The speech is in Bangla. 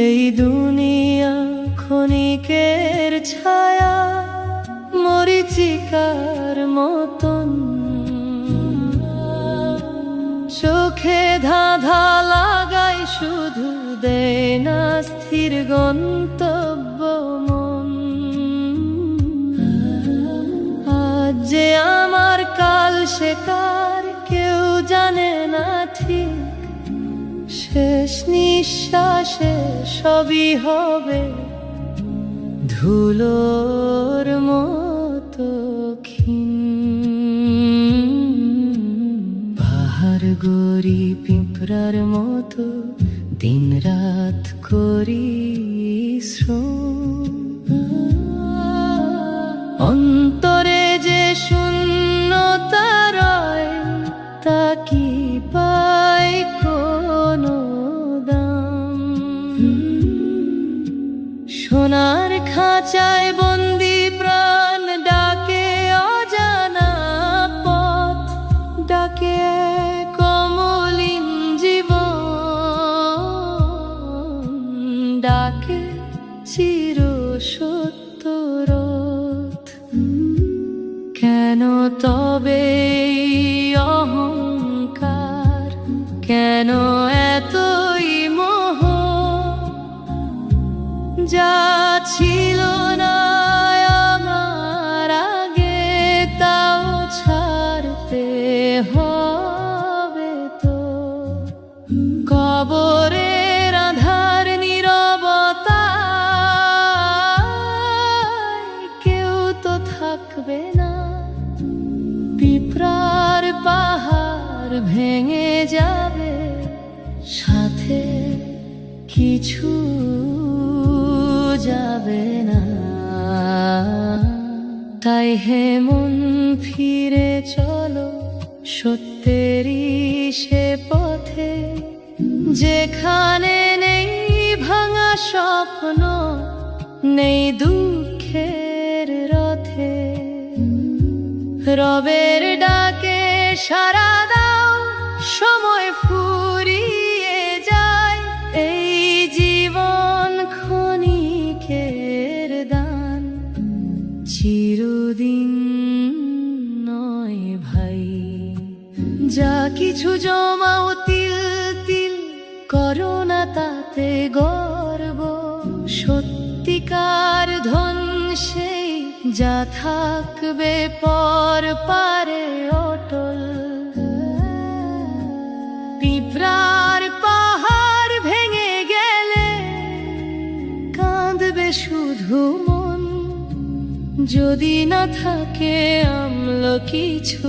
এই দুনিয়া ক্ষণিকের ছায়া, মরীচিকার মতন চোখে ধাঁধা লাগাই, শুধু দেয় না স্থির গন্তব্য মন। আজ যে আমার কাল সে কার কেউ জানে না ঠিক, শেষ নিঃশ্বাসে সবই হবে ধুলোর মতো ক্ষীণ। পাহাড় গড়ি পিঁপড়ার মতো দিন রাত করি শ্রম, অন্তরে যে শূন্যতা রয় তা কি পায় কোনো দাম। সোনার খাঁচায় বন্দি প্রাণ ডাকে অজানা পথ, ডাকে কমলিন জীবন, ডাকে চির সত্য রথ। কেন তবে অহংকার, কেন এতই মোহ, যা ছিল না আমার আগে তাও ছাড়তে হবে তো। কবরের আঁধার নীরবতায় কেউ তো থাকবে না, পিঁপড়ার পাহাড় ভেঙে যাবে, সাথে কিছু যাবে না। তাই হে মন ফিরে চলো সত্যেরই সে পথে, যেখানে নেই ভাঙা স্বপ্ন, নেই দুঃখের রথে। রবের ডাকে সাড়া দাও, সময় ফুরিয়ে যায়, এই জীবন ক্ষণিকের দান, চিরদিন নয় ভাই। যা কিছু জমাও তিল তিল করো না তাতে গর্ব, সত্যিকার ধন সেই যা থাকবে পর পারে অটল। পিঁপড়ার পাহাড় ভেঙে গেলে কাঁদবে শুধু মন, যদি না থাকে আমল কিছু।